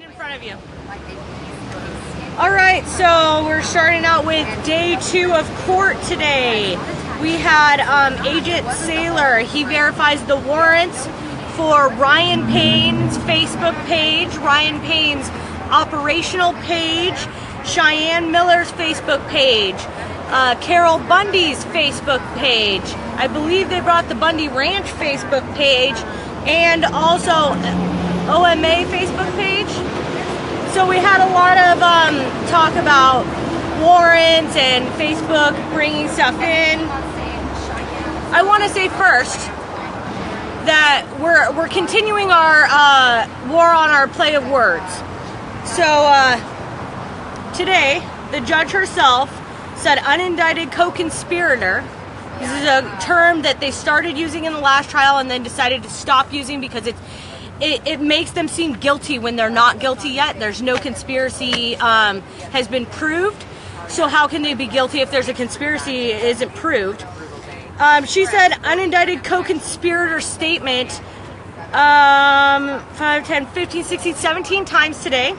In front of you. All right, so we're starting out with day 2 of court today. We had Agent Saylor. He verifies the warrants for Ryan Payne's Facebook page, Ryan Payne's operational page, Cheyenne Miller's Facebook page, Carol Bundy's Facebook page. I believe they brought the Bundy Ranch Facebook page and also OMA Facebook page. So we had a lot of talk about warrants and Facebook bringing stuff in. I want to say first that we're continuing our war on our play of words. So today, the judge herself said unindicted co-conspirator. This is a term that they started using in the last trial and then decided to stop using because it makes them seem guilty when they're not guilty yet. There's no conspiracy has been proved. So how can they be guilty if there's a conspiracy isn't proved? She said unindicted co-conspirator statement 5, 10, 15, 16, 17 times today.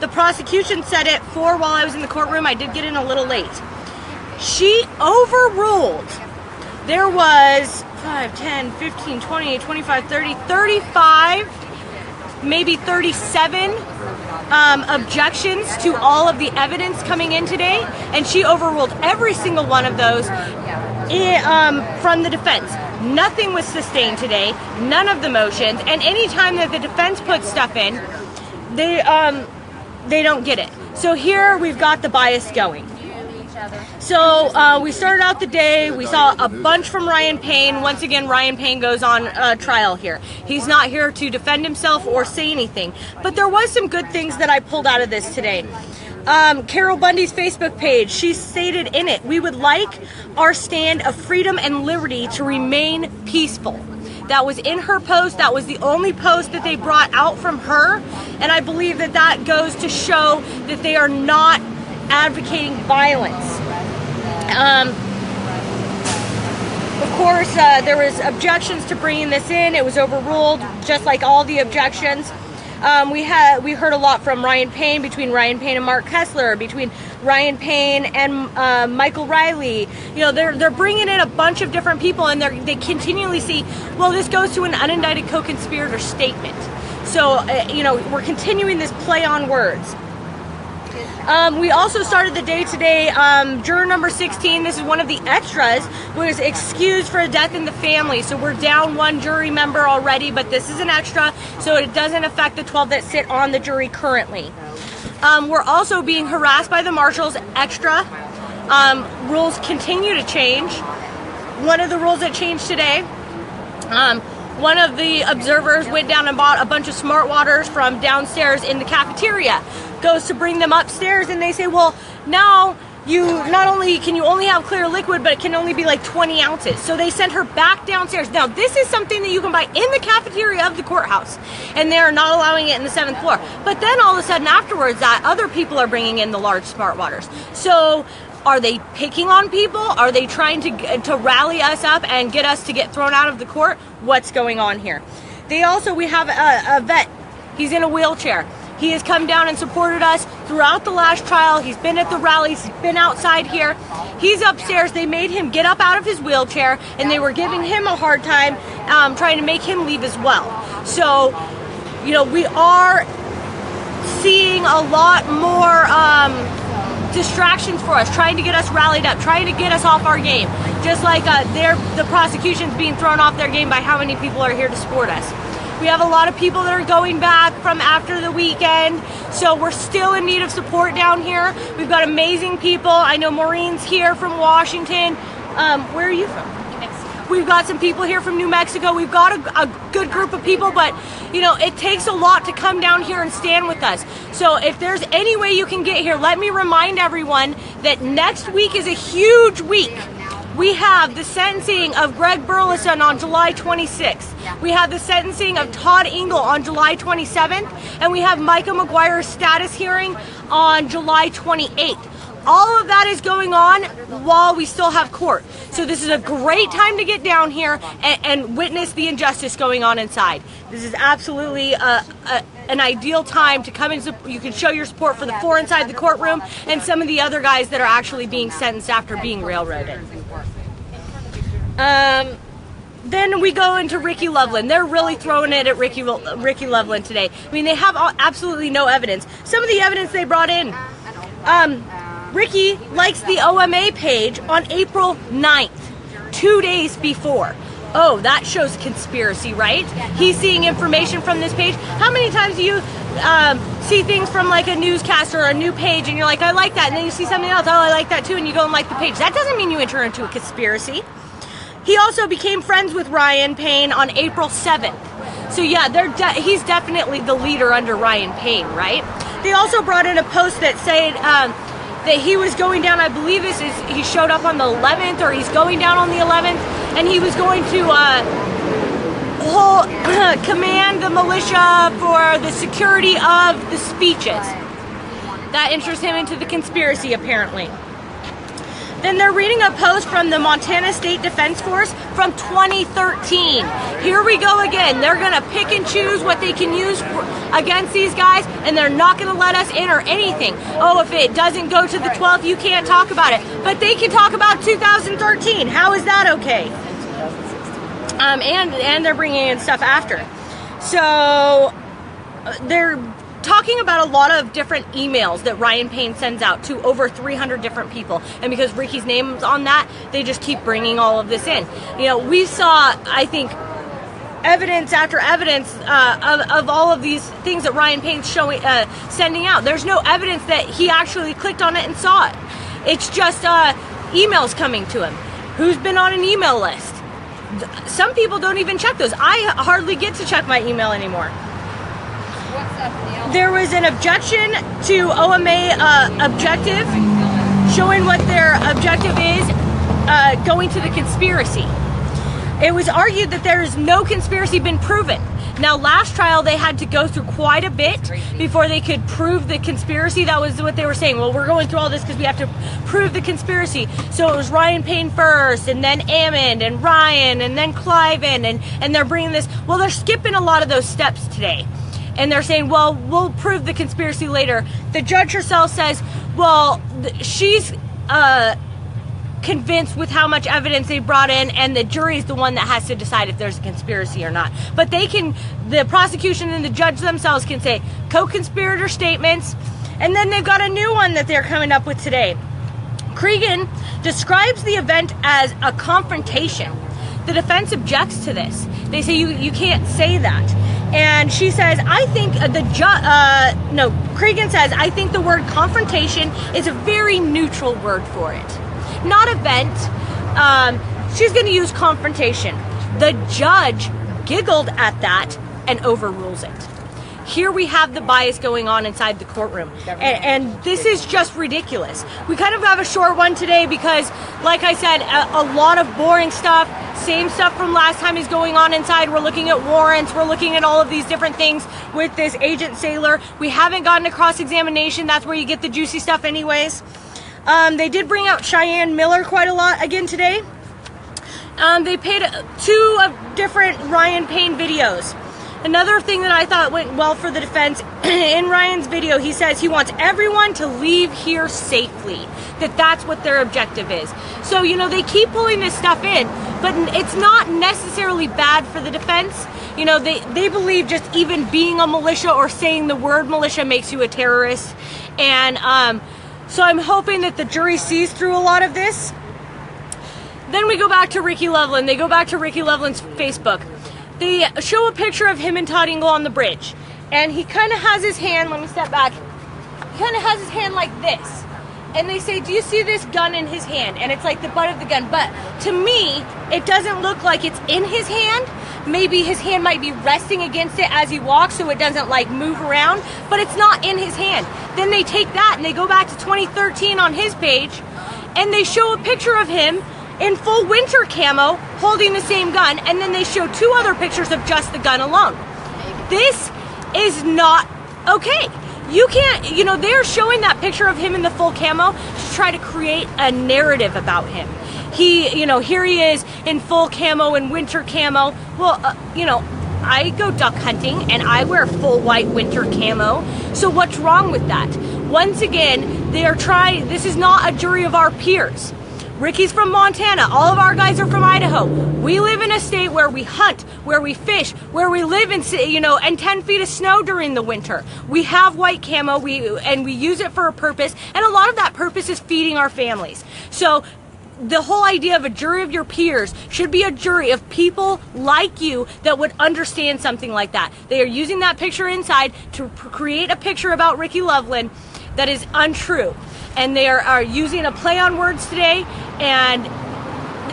The prosecution said it 4 while I was in the courtroom. I did get in a little late. She overruled. There was 5, 10, 15, 20, 25, 30, 35, maybe 37 objections to all of the evidence coming in today, and she overruled every single one of those from the defense. Nothing was sustained today, none of the motions, and any time that the defense puts stuff in, they don't get it. So here we've got the bias going. So we started out the day, we saw a bunch from Ryan Payne. Once again, Ryan Payne goes on trial here. He's not here to defend himself or say anything. But there was some good things that I pulled out of this today. Carol Bundy's Facebook page, she stated in it, we would like our stand of freedom and liberty to remain peaceful. That was in her post. That was the only post that they brought out from her. And I believe that that goes to show that they are not advocating violence. Of course, there was objections to bringing this in. It was overruled, just like all the objections. We heard a lot from Ryan Payne, between Ryan Payne and Mark Kessler, between Ryan Payne and Michael Riley. You know, they're bringing in a bunch of different people, and they continually see, well, this goes to an unindicted co-conspirator statement. So, you know, we're continuing this play on words. We also started the day today, juror number 16, this is one of the extras, was excused for a death in the family. So we're down 1 jury member already, but this is an extra, so it doesn't affect the 12 that sit on the jury currently. We're also being harassed by the marshals, extra. Rules continue to change. One of the rules that changed today, one of the observers went down and bought a bunch of smart waters from downstairs in the cafeteria. Goes to bring them upstairs, and they say, well, now you not only can you only have clear liquid, but it can only be like 20 ounces. So they sent her back downstairs. Now, this is something that you can buy in the cafeteria of the courthouse, and they're not allowing it in the 7th floor. But then all of a sudden afterwards, that other people are bringing in the large smart waters. So are they picking on people? Are they trying to rally us up and get us to get thrown out of the court? What's going on here? We have a vet. He's in a wheelchair. He has come down and supported us throughout the last trial. He's been at the rallies. He's been outside here. He's upstairs. They made him get up out of his wheelchair, and they were giving him a hard time, trying to make him leave as well. So, you know, we are seeing a lot more distractions for us, trying to get us rallied up, trying to get us off our game. Just like the prosecution's being thrown off their game by how many people are here to support us. We have a lot of people that are going back from after the weekend, so we're still in need of support down here. We've got amazing people. I know Maureen's here from Washington. Where are you from? New Mexico. We've got some people here from New Mexico. We've got a good group of people, but you know, it takes a lot to come down here and stand with us. So if there's any way you can get here, let me remind everyone that next week is a huge week. We have the sentencing of Greg Burleson on July 26th. We have the sentencing of Todd Engel on July 27th. And we have Micah McGuire's status hearing on July 28th. All of that is going on while we still have court. So this is a great time to get down here and witness the injustice going on inside. This is absolutely an ideal time to come in. You can show your support for the 4 inside the courtroom and some of the other guys that are actually being sentenced after being railroaded. Then we go into Ricky Loveland. They're really throwing it at Ricky Loveland today. I mean, they have absolutely no evidence. Some of the evidence they brought in. Ricky likes the OMA page on April 9th, 2 days before. Oh, that shows conspiracy, right? He's seeing information from this page. How many times do you see things from like a newscaster or a new page and you're like, I like that, and then you see something else, oh, I like that too, and you go and like the page. That doesn't mean you enter into a conspiracy. He also became friends with Ryan Payne on April 7th. So yeah, he's definitely the leader under Ryan Payne, right? They also brought in a post that said that he was going down, I believe he showed up on the 11th, or he's going down on the 11th, and he was going to command the militia for the security of the speeches. That interests him into the conspiracy, apparently. Then they're reading a post from the Montana State Defense Force from 2013. Here we go again. They're going to pick and choose what they can use against these guys, and they're not going to let us in or anything. Oh, if it doesn't go to the 12th, you can't talk about it. But they can talk about 2013. How is that okay? And they're bringing in stuff after. So they're talking about a lot of different emails that Ryan Payne sends out to over 300 different people, and because Ricky's name's on that, they just keep bringing all of this in. You know, we saw, I think, evidence after evidence of all of these things that Ryan Payne's sending out. There's no evidence that he actually clicked on it and saw it. It's just emails coming to him. Who's been on an email list? Some people don't even check those. I hardly get to check my email anymore. There was an objection to OMA objective, showing what their objective is, going to the conspiracy. It was argued that there is no conspiracy been proven. Now, last trial, they had to go through quite a bit before they could prove the conspiracy. That was what they were saying. Well, we're going through all this because we have to prove the conspiracy. So it was Ryan Payne first, and then Ammon, and Ryan, and then Cliven, and they're bringing this. Well, they're skipping a lot of those steps today. And they're saying, well, we'll prove the conspiracy later. The judge herself says, well, she's convinced with how much evidence they brought in, and the jury is the one that has to decide if there's a conspiracy or not. But the prosecution and the judge themselves can say co-conspirator statements, and then they've got a new one that they're coming up with today. Cregan describes the event as a confrontation. The defense objects to this. They say you can't say that. And she says, I think Cregan says, I think the word confrontation is a very neutral word for it. Not event. She's going to use confrontation. The judge giggled at that and overrules it. Here we have the bias going on inside the courtroom. And this is just ridiculous. We kind of have a short one today because, like I said, a lot of boring stuff. Same stuff from last time is going on inside. We're looking at warrants. We're looking at all of these different things with this Agent Saylor. We haven't gotten to cross-examination. That's where you get the juicy stuff anyways. They did bring out Cheyenne Miller quite a lot again today. They paid 2 different Ryan Payne videos. Another thing that I thought went well for the defense, in Ryan's video, he says he wants everyone to leave here safely. That's what their objective is. So, you know, they keep pulling this stuff in, but it's not necessarily bad for the defense. You know, they believe just even being a militia or saying the word militia makes you a terrorist. And so I'm hoping that the jury sees through a lot of this. Then we go back to Ricky Loveland. They go back to Ricky Loveland's Facebook. They show a picture of him and Todd Engel on the bridge. And he kind of has his hand, let me step back. He kind of has his hand like this. And they say, do you see this gun in his hand? And it's like the butt of the gun. But to me, it doesn't look like it's in his hand. Maybe his hand might be resting against it as he walks so it doesn't like move around. But it's not in his hand. Then they take that and they go back to 2013 on his page. And they show a picture of him in full winter camo holding the same gun, and then they show 2 other pictures of just the gun alone. This is not okay. You can't, you know, they're showing that picture of him in the full camo to try to create a narrative about him. He, you know, here he is in full camo and winter camo. Well, you know, I go duck hunting and I wear full white winter camo. So what's wrong with that? Once again, they are trying, this is not a jury of our peers. Ricky's from Montana. All of our guys are from Idaho. We live in a state where we hunt, where we fish, where we live in, you know, and 10 feet of snow during the winter. We have white camo, and we use it for a purpose, and a lot of that purpose is feeding our families. So the whole idea of a jury of your peers should be a jury of people like you that would understand something like that. They are using that picture inside to create a picture about Ricky Loveland that is untrue. And they are using a play on words today, and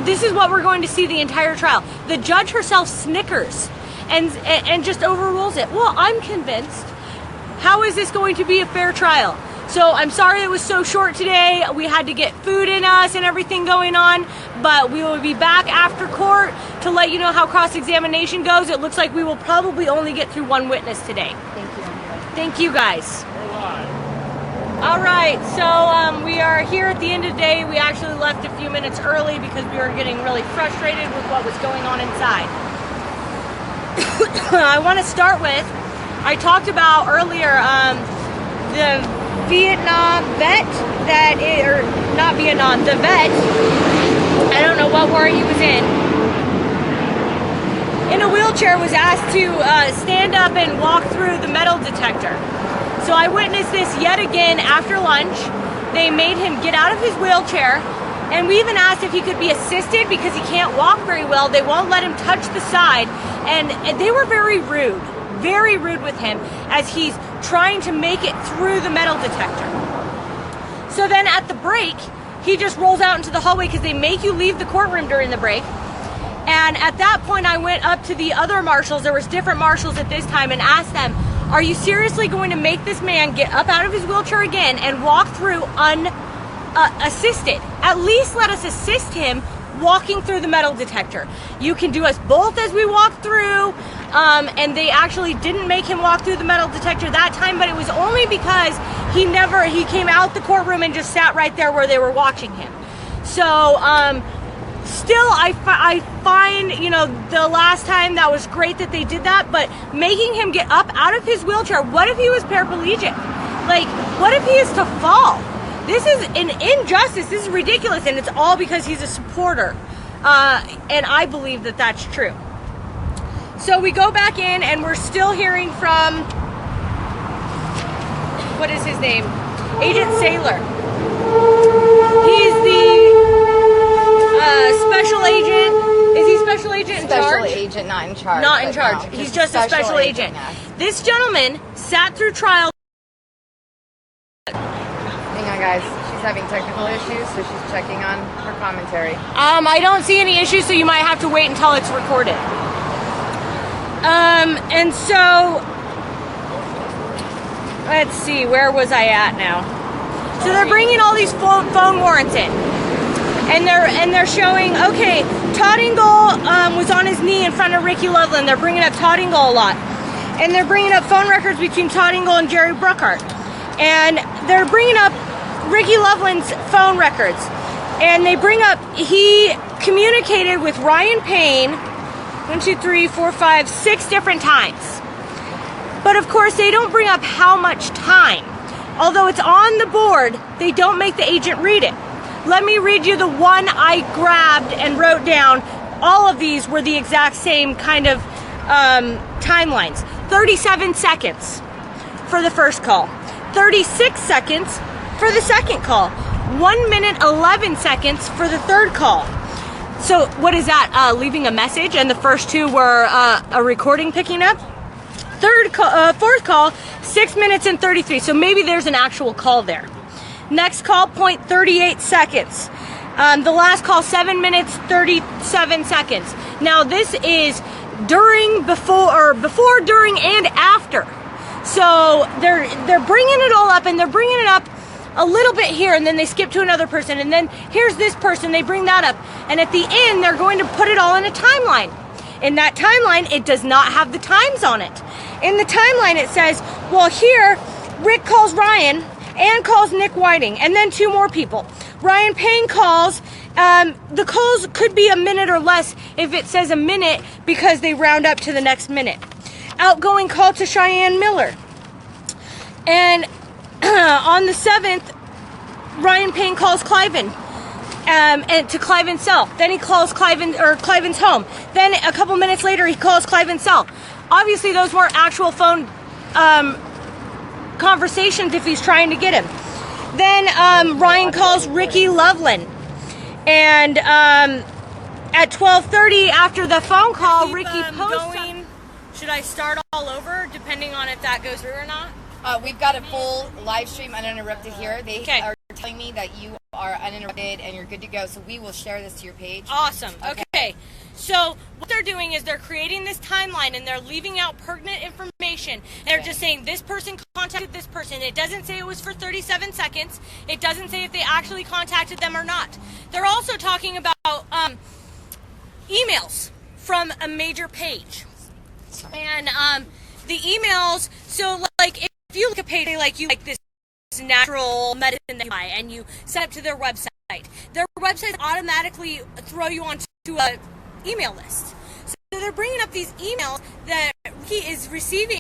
this is what we're going to see the entire trial. The judge herself snickers and just overrules it. Well, I'm convinced. How is this going to be a fair trial? So I'm sorry it was so short today. We had to get food in us and everything going on, but we will be back after court to let you know how cross-examination goes. It looks like we will probably only get through one witness today. Thank you. Thank you, guys. All right, so we are here at the end of the day. We actually left a few minutes early because we were getting really frustrated with what was going on inside. I want to start with, I talked about earlier the Vietnam vet that, or not Vietnam, the vet, I don't know what war he was in a wheelchair, was asked to stand up and walk through the metal detector. So I witnessed this yet again after lunch. They made him get out of his wheelchair, and we even asked if he could be assisted because he can't walk very well. They won't let him touch the side, and they were very rude with him as he's trying to make it through the metal detector. So then at the break, he just rolls out into the hallway because they make you leave the courtroom during the break. And at that point, I went up to the other marshals. There was different marshals at this time, and asked them, are you seriously going to make this man get up out of his wheelchair again and walk through unassisted? At least let us assist him walking through the metal detector. You can do us both as we walk through. And they actually didn't make him walk through the metal detector that time, but it was only because he came out the courtroom and just sat right there where they were watching him. So, still, I find, you know, the last time that was great that they did that, but making him get up out of his wheelchair, what if he was paraplegic? Like, what if he is to fall? This is an injustice. This is ridiculous, and it's all because he's a supporter. And I believe that that's true. So we go back in, and we're still hearing from, what is his name? Agent Saylor. He's the special agent. Is he special agent in charge? Special agent, not in charge. Not in charge. No, He's just a special agent. Yes. This gentleman sat through trial. Hang on, guys. She's having technical issues, so she's checking on her commentary. I don't see any issues, so you might have to wait until it's recorded. And so, let's see, where was I at now? So they're bringing all these phone warrants in. And they're showing, okay, Todd Engel was on his knee in front of Ricky Loveland. They're bringing up Todd Engel a lot. And they're bringing up phone records between Todd Engel and Jerry Bruckhart. And they're bringing up Ricky Loveland's phone records. And they bring up, he communicated with Ryan Payne 6 different times. But of course, they don't bring up how much time. Although it's on the board, they don't make the agent read it. Let me read you the one I grabbed and wrote down. All of these were the exact same kind of timelines. 37 seconds for the first call. 36 seconds for the second call. 1 minute, 11 seconds for the third call. So what is that? Leaving a message, and the first two were a recording picking up. Fourth call, 6 minutes and 33. So maybe there's an actual call there. Next call, 0.38 seconds. The last call, 7 minutes, 37 seconds. Now this is before, during, and after. So they're bringing it all up, and they're bringing it up a little bit here, and then they skip to another person, and then here's this person, they bring that up, and at the end they're going to put it all in a timeline. In that timeline, it does not have the times on it. In the timeline it says, well, here Rick calls Ryan and calls Nick Whiting, and then 2 more people. Ryan Payne calls. The calls could be a minute or less if it says a minute because they round up to the next minute. Outgoing call to Cheyenne Miller. And on the 7th, Ryan Payne calls Cliven. And to Cliven's cell. Then he calls Cliven's home. Then a couple minutes later, he calls Cliven's cell. Obviously, those weren't actual phone conversations if he's trying to get him. Then Ryan calls Ricky Loveland. And at 12:30 after the phone call, Ricky posts... Should I start all over, depending on if that goes through or not? We've got a full live stream uninterrupted here. They are telling me that you are uninterrupted and you're good to go, so we will share this to your page. Awesome. Okay. So what they're doing is they're creating this timeline and they're leaving out pertinent information. And they're just saying this person contacted this person. It doesn't say it was for 37 seconds. It doesn't say if they actually contacted them or not. They're also talking about emails from a major page. And the emails, so like if you look at a page like you like this natural medicine that you buy and you set up to their websites automatically throw you onto a email list. So they're bringing up these emails that he is receiving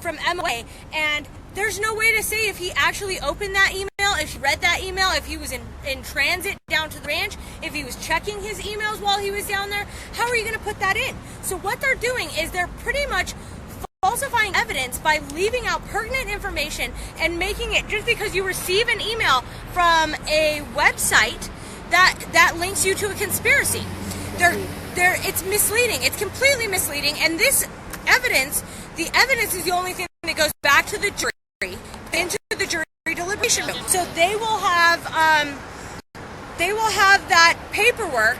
from MOA, and there's no way to say if he actually opened that email, if he read that email, if he was in transit down to the ranch, if he was checking his emails while he was down there. How are you going to put that in? So what they're doing is they're pretty much falsifying evidence by leaving out pertinent information and making it, just because you receive an email from a website that links you to a conspiracy. It's misleading. It's completely misleading. And this evidence, the evidence is the only thing that goes back to the jury, into the jury deliberation room. So they will have that paperwork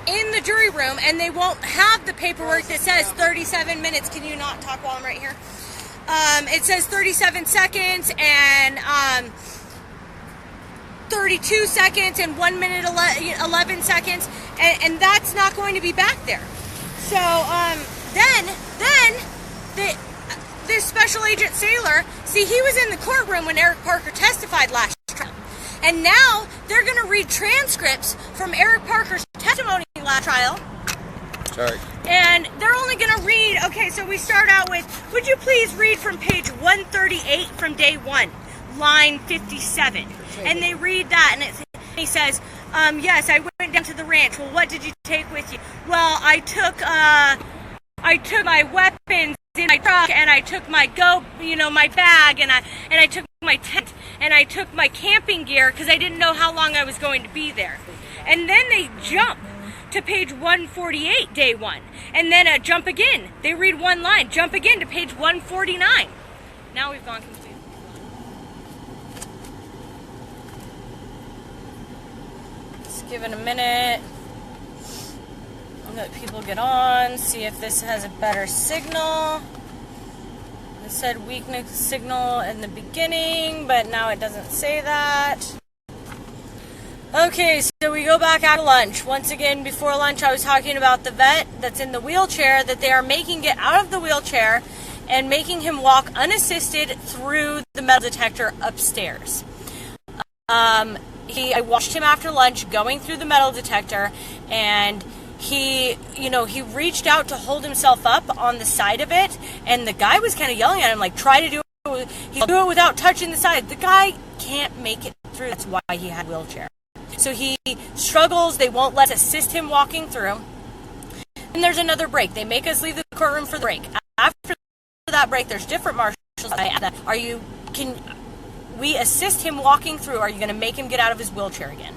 in the jury room, and they won't have the paperwork that says 37 minutes. Can you not talk while I'm right here? It says 37 seconds and 32 seconds and 1 minute 11 seconds, and that's not going to be back there. So then this special agent Saylor, see, he was in the courtroom when Eric Parker testified last trial, and now they're going to read transcripts from Eric Parker's testimony last trial. Sorry. And they're only going to read, okay, so we start out with, would you please read from page 138 from day 1, line 57. And they read that, and he says, yes, I went down to the ranch. Well, what did you take with you? Well, I took my weapons in my truck, and I took my my bag, and I took my tent, and I took my camping gear because I didn't know how long I was going to be there. And then they jump to page 148, day 1, and then jump again. They read one line, jump again to page 149. Now we've gone completely. Just give it a minute. Let people get on, see if this has a better signal. It said weakness signal in the beginning, but now it doesn't say that. Okay, so we go back after lunch. Once again, before lunch, I was talking about the vet that's in the wheelchair, that they are making get out of the wheelchair and making him walk unassisted through the metal detector upstairs. I watched him after lunch going through the metal detector, and he reached out to hold himself up on the side of it, and the guy was kind of yelling at him, like, try to do it. He'll do it without touching the side. The guy can't make it through. That's why he had a wheelchair. So he struggles. They won't let us assist him walking through. And there's another break. They make us leave the courtroom for the break. After that break, there's different marshals. Can we assist him walking through? Are you going to make him get out of his wheelchair again?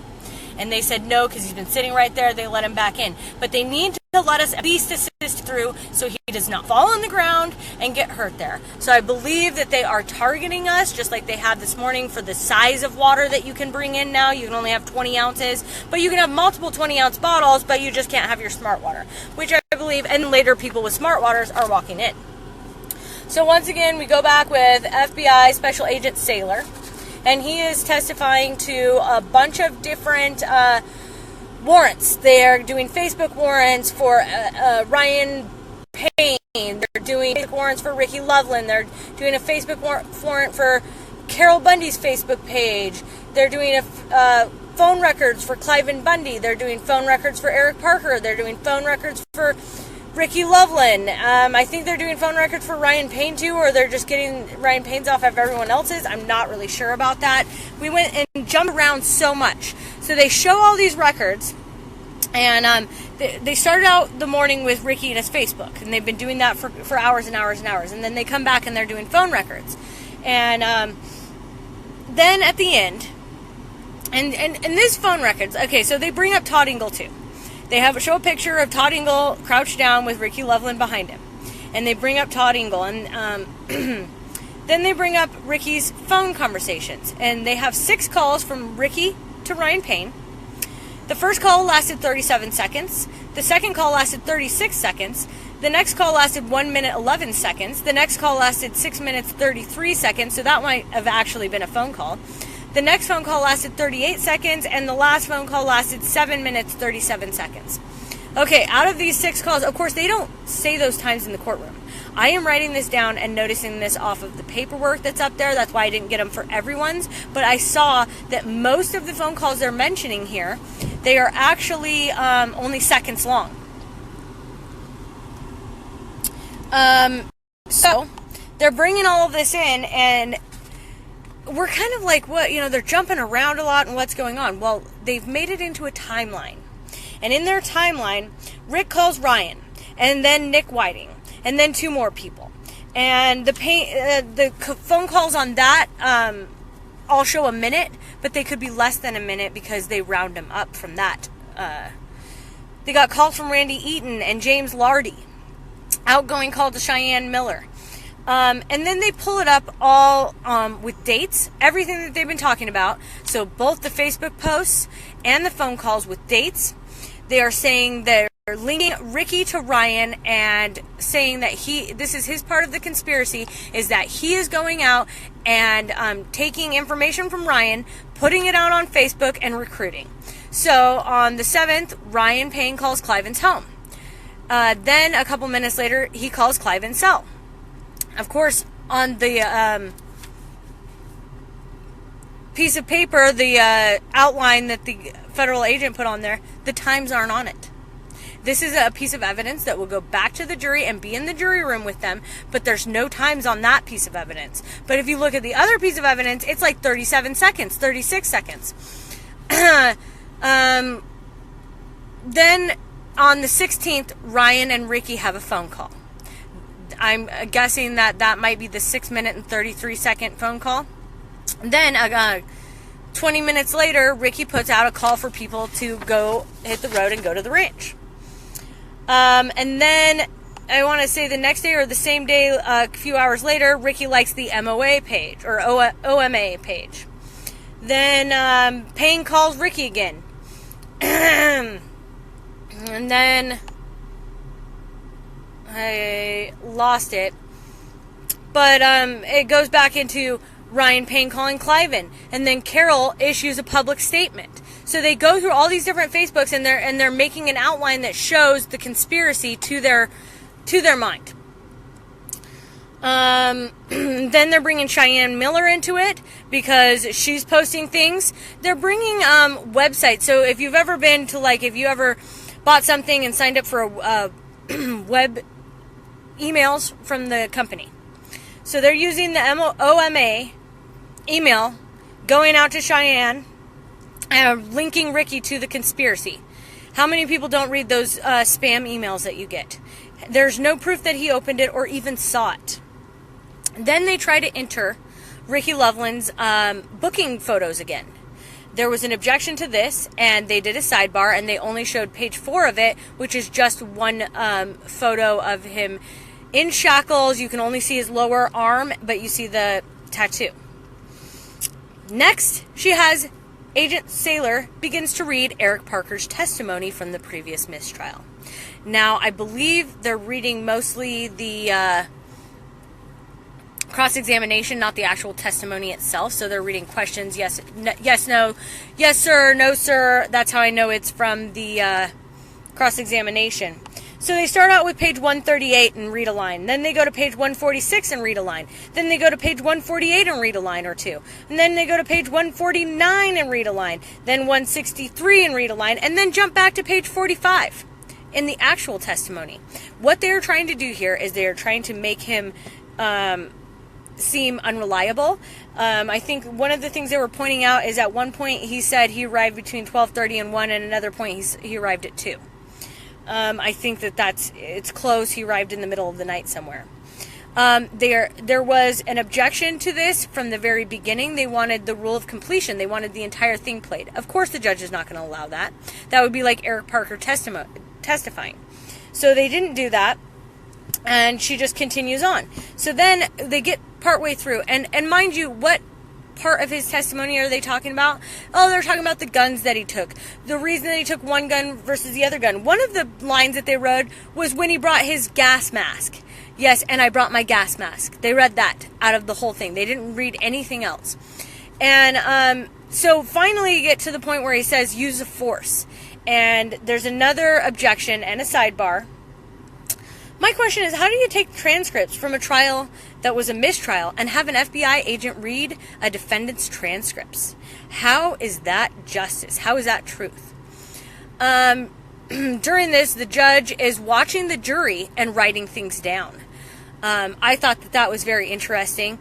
And they said no, because he's been sitting right there. They let him back in. But they need to let us at least assist through so he does not fall on the ground and get hurt there. So I believe that they are targeting us, just like they had this morning, for the size of water that you can bring in now. You can only have 20 ounces, but you can have multiple 20-ounce bottles, but you just can't have your smart water, which I believe, and later people with smart waters are walking in. So once again, we go back with FBI Special Agent Saylor. And he is testifying to a bunch of different warrants. They're doing Facebook warrants for Ryan Payne. They're doing Facebook warrants warrants for Ricky Loveland. They're doing a Facebook warrant for Carol Bundy's Facebook page. They're doing phone records for Cliven Bundy. They're doing phone records for Eric Parker. They're doing phone records for Ricky Loveland. I think they're doing phone records for Ryan Payne too, or they're just getting Ryan Payne's off of everyone else's. I'm not really sure about that. We went and jumped around so much. So they show all these records, and they started out the morning with Ricky and his Facebook, and they've been doing that for hours and hours and hours. And then they come back and they're doing phone records. And then at the end, and this phone records, okay, so they bring up Todd Ingle too. They show a picture of Todd Ingle crouched down with Ricky Loveland behind him. And they bring up Todd Ingle. And then they bring up Ricky's phone conversations. And they have 6 calls from Ricky to Ryan Payne. The first call lasted 37 seconds. The second call lasted 36 seconds. The next call lasted 1 minute 11 seconds. The next call lasted 6 minutes 33 seconds. So that might have actually been a phone call. The next phone call lasted 38 seconds, and the last phone call lasted 7 minutes, 37 seconds. Okay, out of these 6 calls, of course, they don't say those times in the courtroom. I am writing this down and noticing this off of the paperwork that's up there. That's why I didn't get them for everyone's. But I saw that most of the phone calls they're mentioning here, they are actually only seconds long. So they're bringing all of this in, and we're kind of like, what, they're jumping around a lot and what's going on. Well, they've made it into a timeline. And in their timeline, Rick calls Ryan, and then Nick Whiting, and then 2 more people. And the phone calls on that all show a minute, but they could be less than a minute because they round them up from that. They got calls from Randy Eaton and James Lardy. Outgoing call to Cheyenne Miller. And then they pull it up all with dates, everything that they've been talking about. So both the Facebook posts and the phone calls with dates. They are saying they're linking Ricky to Ryan and saying that this is his part of the conspiracy, is that he is going out and taking information from Ryan, putting it out on Facebook, and recruiting. So on the 7th, Ryan Payne calls Cliven's home. Then a couple minutes later, he calls Cliven's cell. Of course, on the piece of paper, the outline that the federal agent put on there, the times aren't on it. This is a piece of evidence that will go back to the jury and be in the jury room with them, but there's no times on that piece of evidence. But if you look at the other piece of evidence, it's like 37 seconds, 36 seconds. Then on the 16th, Ryan and Ricky have a phone call. I'm guessing that might be the 6 minute and 33 second phone call. Then 20 minutes later, Ricky puts out a call for people to go hit the road and go to the ranch. And then I want to say the next day or the same day, a few hours later, Ricky likes the MOA page or OMA page. Then Payne calls Ricky again. And then I lost it. But it goes back into Ryan Payne calling Cliven, and then Carol issues a public statement. So they go through all these different Facebooks, and they're making an outline that shows the conspiracy to their mind. Then they're bringing Cheyenne Miller into it because she's posting things. They're bringing websites. So if you've ever been to, like, if you ever bought something and signed up for a web emails from the company. So they're using the OMA email, going out to Cheyenne, and linking Ricky to the conspiracy. How many people don't read those spam emails that you get? There's no proof that he opened it or even saw it. Then they try to enter Ricky Loveland's booking photos again. There was an objection to this, and they did a sidebar, and they only showed page 4 of it, which is just one photo of him in shackles. You can only see his lower arm, but you see the tattoo. Next, she has Agent Saylor begins to read Eric Parker's testimony from the previous mistrial. Now, I believe they're reading mostly the cross-examination, not the actual testimony itself. So they're reading questions, yes, no, yes, sir, no, sir. That's how I know it's from the cross-examination. So they start out with page 138 and read a line. Then they go to page 146 and read a line. Then they go to page 148 and read a line or two. And then they go to page 149 and read a line. Then 163 and read a line. And then jump back to page 45 in the actual testimony. What they're trying to do here is they're trying to make him seem unreliable. I think one of the things they were pointing out is at one point he said he arrived between 12:30 and 1, and another point he arrived at 2. I think it's close. He arrived in the middle of the night somewhere. There was an objection to this from the very beginning. They wanted the rule of completion. They wanted the entire thing played. Of course the judge is not going to allow that. That would be like Eric Parker testifying. So they didn't do that. And she just continues on. So then they get partway through. And mind you, what part of his testimony are they talking about? Oh, they're talking about the guns that he took. The reason that he took one gun versus the other gun. One of the lines that they read was when he brought his gas mask. Yes, and I brought my gas mask. They read that out of the whole thing. They didn't read anything else. And so finally you get to the point where he says use of force. And there's another objection and a sidebar. My question is, how do you take transcripts from a trial that was a mistrial and have an FBI agent read a defendant's transcripts? How is that justice? How is that truth? During this, the judge is watching the jury and writing things down. I thought that was very interesting.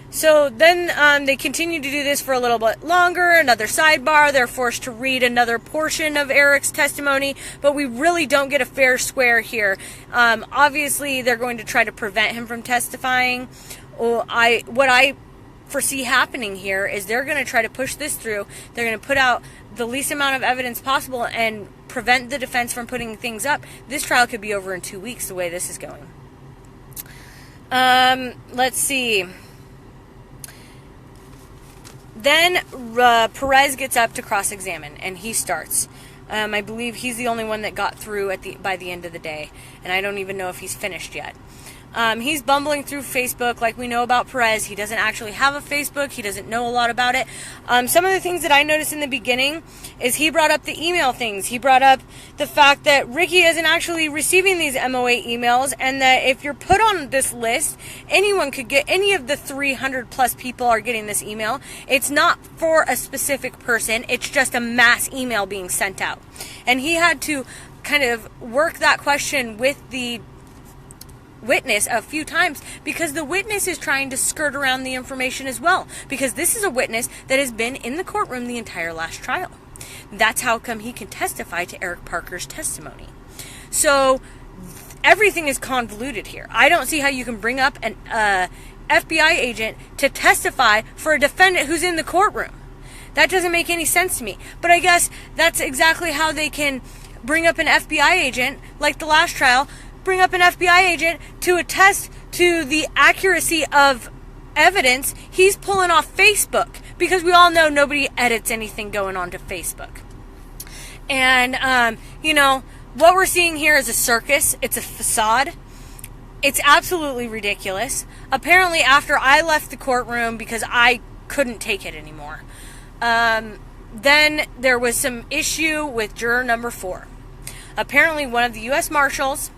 So then they continue to do this for a little bit longer, another sidebar. They're forced to read another portion of Eric's testimony, but we really don't get a fair square here. Obviously, they're going to try to prevent him from testifying. What I foresee happening here is they're going to try to push this through. They're going to put out the least amount of evidence possible and prevent the defense from putting things up. This trial could be over in 2 weeks the way this is going. Let's see. Then Perez gets up to cross-examine, and he starts. I believe he's the only one that got through by the end of the day, and I don't even know if he's finished yet. He's bumbling through Facebook like we know about Perez. He doesn't actually have a Facebook. He doesn't know a lot about it. Some of the things that I noticed in the beginning is he brought up the email things. He brought up the fact that Ricky isn't actually receiving these MOA emails, and that if you're put on this list, anyone could get, any of the 300 plus people are getting this email. It's not for a specific person. It's just a mass email being sent out. And he had to kind of work that question with the witness a few times, because the witness is trying to skirt around the information as well, because this is a witness that has been in the courtroom the entire last trial. That's how come he can testify to Eric Parker's testimony. So everything is convoluted here. I don't see how you can bring up an FBI agent to testify for a defendant who's in the courtroom. That doesn't make any sense to me. But I guess that's exactly how they can bring up an FBI agent, like the last trial, bring up an FBI agent to attest to the accuracy of evidence he's pulling off Facebook, because we all know nobody edits anything going on to Facebook. And, what we're seeing here is a circus. It's a facade. It's absolutely ridiculous. Apparently, after I left the courtroom because I couldn't take it anymore, then there was some issue with juror number 4. Apparently, one of the U.S. Marshals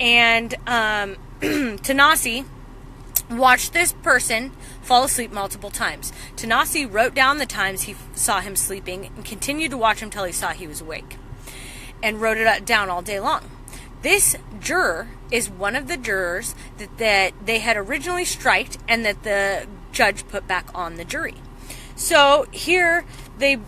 and Tanasi watched this person fall asleep multiple times. Tanasi wrote down the times he saw him sleeping and continued to watch him till he saw he was awake, and wrote it down all day long. This juror is one of the jurors that they had originally striked and that the judge put back on the jury. So here they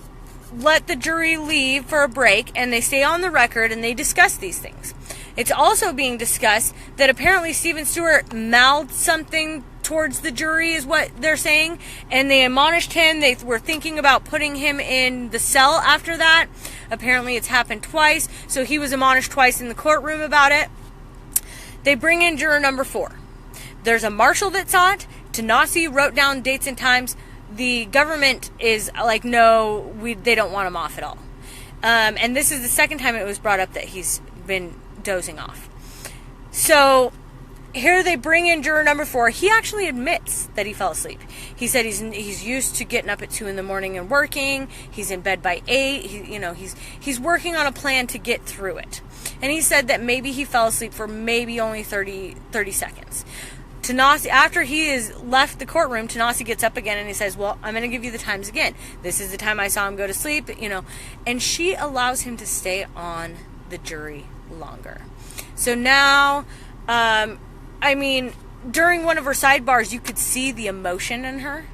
let the jury leave for a break, and they stay on the record and they discuss these things. It's also being discussed that apparently Stephen Stewart mouthed something towards the jury, is what they're saying, and they admonished him. They were thinking about putting him in the cell after that. Apparently it's happened twice, so he was admonished twice in the courtroom about it. They bring in juror number 4. There's a marshal that saw it. Tanasi wrote down dates and times. The government is like, no, they don't want him off at all. And this is the second time it was brought up that he's been dozing off. So here they bring in juror number 4. He actually admits that he fell asleep. He said he's used to getting up at 2 in the morning and working. He's in bed by 8. He's working on a plan to get through it. And he said that maybe he fell asleep for maybe only 30 seconds. Tanasi, after he is left the courtroom, Tanasi gets up again and he says, well, I'm going to give you the times again. This is the time I saw him go to sleep, And she allows him to stay on the jury longer. So now, during one of her sidebars, you could see the emotion in her.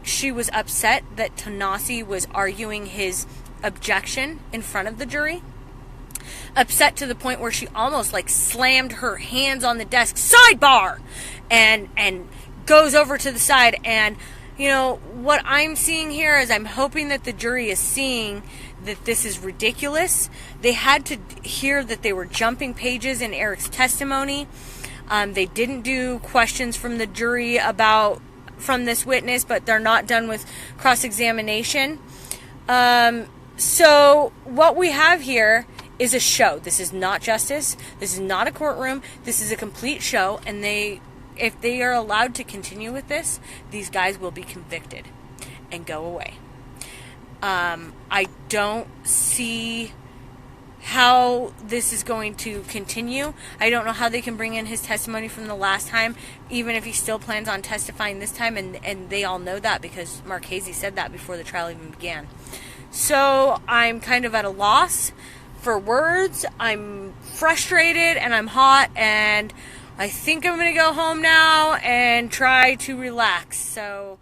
She was upset that Tanasi was arguing his objection in front of the jury. Upset to the point where she almost slammed her hands on the desk, sidebar, and goes over to the side. And what I'm seeing here is I'm hoping that the jury is seeing that this is ridiculous. They had to hear that they were jumping pages in Eric's testimony. They didn't do questions from the jury from this witness, but they're not done with cross-examination. So what we have here is a show. This is not justice. This is not a courtroom. This is a complete show. And if they are allowed to continue with this, these guys will be convicted and go away. I don't see how this is going to continue. I don't know how they can bring in his testimony from the last time, even if he still plans on testifying this time, and they all know that because Marchese said that before the trial even began. So I'm kind of at a loss for words. I'm frustrated and I'm hot, and I think I'm going to go home now and try to relax. So